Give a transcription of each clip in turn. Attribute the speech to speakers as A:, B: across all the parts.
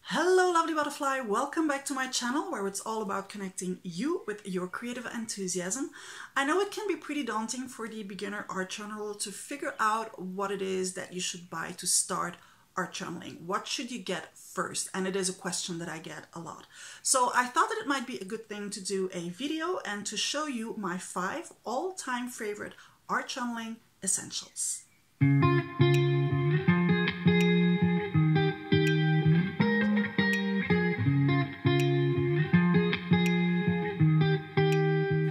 A: Hello lovely butterfly, welcome back to my channel where it's all about connecting you with your creative enthusiasm. I know it can be pretty daunting for the beginner art journaler to figure out what it is that you should buy to start art journaling. What should you get first? And it is a question that I get a lot. So I thought that it might be a good thing to do a video and to show you my 5 all-time favorite art journaling essentials.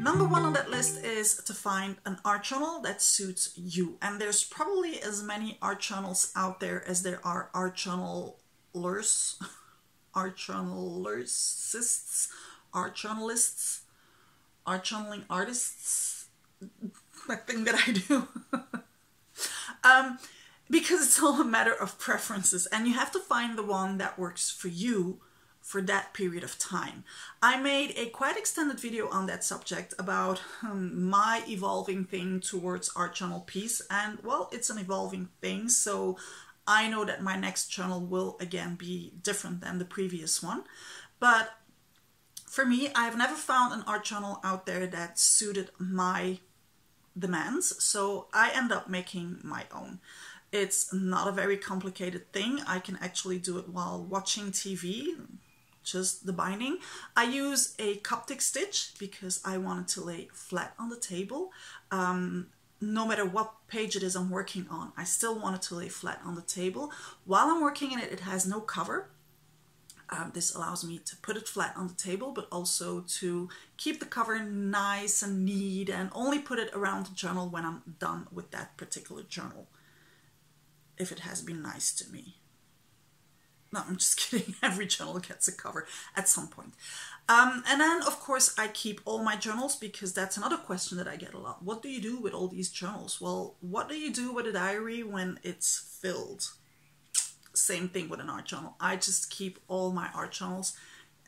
A: Number 1 on that list is to find an art journal that suits you. And there's probably as many art journals out there as there are art journalers, art journalists, art journalists, art journaling artists, that thing that I do. Because it's all a matter of preferences and you have to find the one that works for you for that period of time. I made a quite extended video on that subject about my evolving thing towards art journal piece, and well, it's an evolving thing, so I know that my next journal will again be different than the previous one. But for me, I've never found an art journal out there that suited my demands, so I end up making my own. It's not a very complicated thing. I can actually do it while watching TV, just the binding. I use a Coptic stitch because I want it to lay flat on the table. No matter what page it is I'm working on, I still want it to lay flat on the table. While I'm working in it, it has no cover. This allows me to put it flat on the table, but also to keep the cover nice and neat and only put it around the journal when I'm done with that particular journal, if it has been nice to me. No, I'm just kidding. Every journal gets a cover at some point. And then, of course, I keep all my journals because that's another question that I get a lot. What do you do with all these journals? Well, what do you do with a diary when it's filled? Same thing with an art journal. I just keep all my art journals.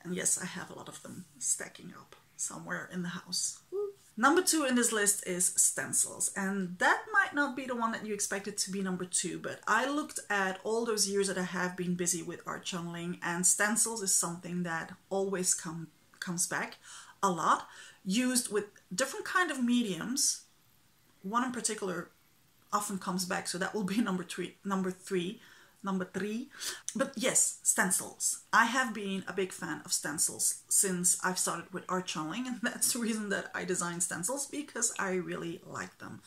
A: And yes, I have a lot of them stacking up somewhere in the house. Woo. Number 2 in this list is stencils, and that might not be the one that you expected to be number 2, but I looked at all those years that I have been busy with art journaling, and stencils is something that always comes back a lot, used with different kind of mediums. One in particular often comes back, so that will be number three. But yes, stencils. I have been a big fan of stencils since I've started with art journaling, and that's the reason that I design stencils, because I really like them.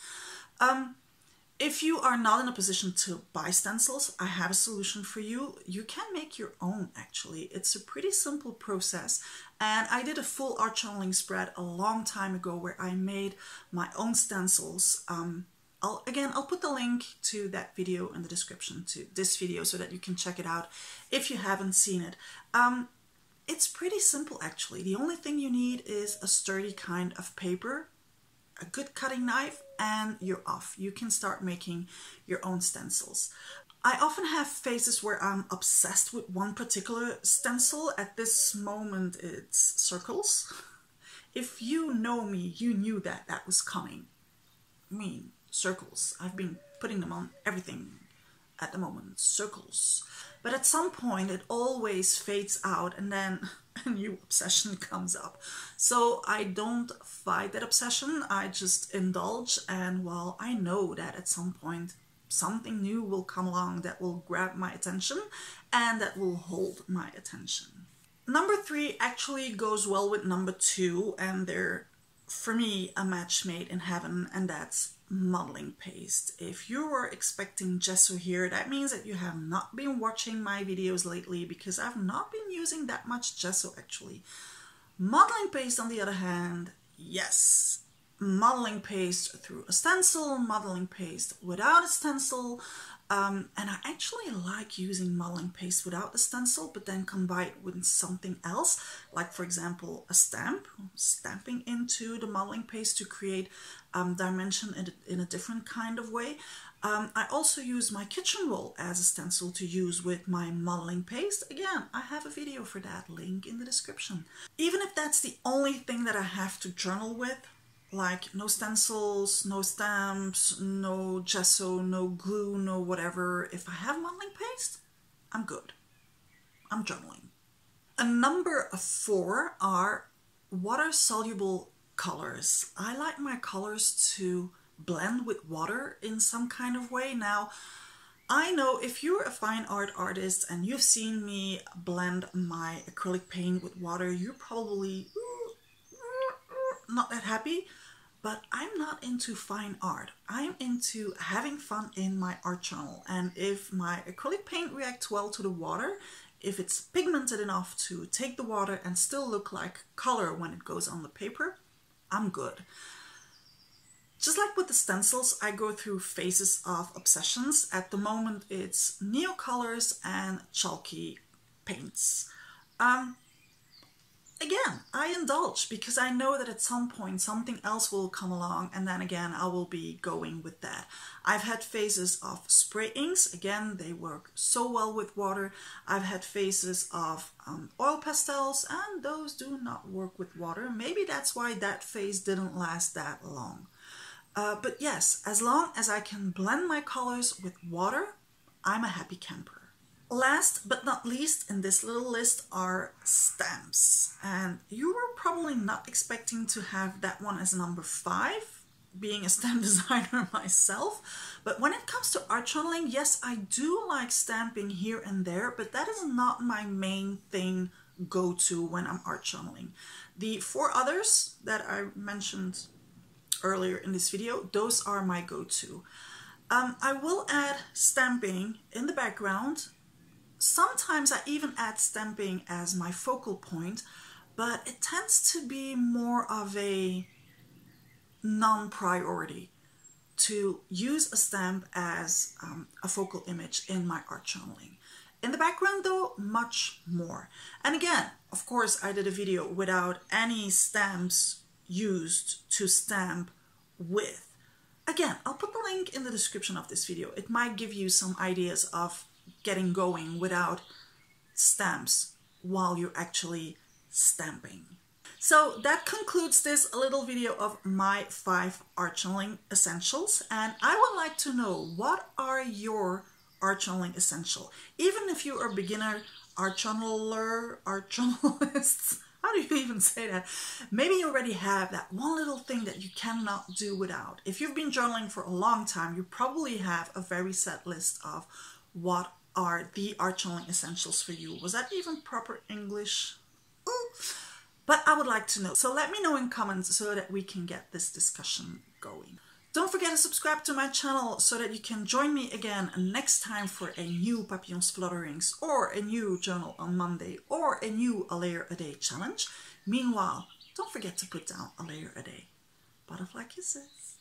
A: If you are not in a position to buy stencils, I have a solution for you. You can make your own, actually. It's a pretty simple process, and I did a full art journaling spread a long time ago where I made my own stencils. I'll put the link to that video in the description to this video so that you can check it out if you haven't seen it. It's pretty simple, actually. The only thing you need is a sturdy kind of paper, a good cutting knife, and you're off. You can start making your own stencils. I often have phases where I'm obsessed with one particular stencil. At this moment, it's circles. If you know me, you knew that that was coming. I mean, circles. I've been putting them on everything at the moment. Circles. But at some point it always fades out and then a new obsession comes up. So I don't fight that obsession. I just indulge, and well, I know that at some point something new will come along that will grab my attention and that will hold my attention. Number 3 actually goes well with number 2, and they're, for me, a match made in heaven, and that's modeling paste. If you were expecting gesso here, that means that you have not been watching my videos lately, because I've not been using that much gesso actually. Modeling paste, on the other hand, yes. Modeling paste through a stencil, modeling paste without a stencil. And I actually like using modeling paste without the stencil, but then combine it with something else, like for example a stamp, stamping into the modeling paste to create dimension in a different kind of way. I also use my kitchen roll as a stencil to use with my modeling paste. Again, I have a video for that, link in the description. Even if that's the only thing that I have to journal with, like no stencils, no stamps, no gesso, no glue, no whatever. If I have modeling paste, I'm good. I'm journaling. A number 4 are water-soluble colors. I like my colors to blend with water in some kind of way. Now, I know if you're a fine art artist and you've seen me blend my acrylic paint with water, you're probably not that happy, but I'm not into fine art. I'm into having fun in my art journal. And if my acrylic paint reacts well to the water, if it's pigmented enough to take the water and still look like color when it goes on the paper, I'm good. Just like with the stencils, I go through phases of obsessions. At the moment, it's neocolors and chalky paints. Again, I indulge because I know that at some point something else will come along, and then again I will be going with that. I've had phases of spray inks. Again, they work so well with water. I've had phases of oil pastels, and those do not work with water. Maybe that's why that phase didn't last that long. But yes, as long as I can blend my colors with water, I'm a happy camper. Last but not least in this little list are stamps. And you were probably not expecting to have that one as number 5, being a stamp designer myself. But when it comes to art journaling, yes, I do like stamping here and there, but that is not my main thing go-to when I'm art journaling. The 4 others that I mentioned earlier in this video, those are my go-to. I will add stamping in the background. Sometimes I even add stamping as my focal point, but it tends to be more of a non-priority to use a stamp as a focal image in my art journaling. In the background though, much more. And again, of course, I did a video without any stamps used to stamp with. Again, I'll put the link in the description of this video. It might give you some ideas of getting going without stamps while you're actually stamping. So that concludes this little video of my 5 art journaling essentials, and I would like to know, what are your art journaling essential? Even if you are a beginner art journaler, art journalists, how do you even say that? Maybe you already have that one little thing that you cannot do without. If you've been journaling for a long time, you probably have a very set list of what are the art journaling essentials for you. Was that even proper English? Ooh. But I would like to know. So let me know in comments so that we can get this discussion going. Don't forget to subscribe to my channel so that you can join me again next time for a new Papillons Flutterings, or a new Journal on Monday, or a new A Layer a Day challenge. Meanwhile, don't forget to put down a layer a day. Butterfly kisses.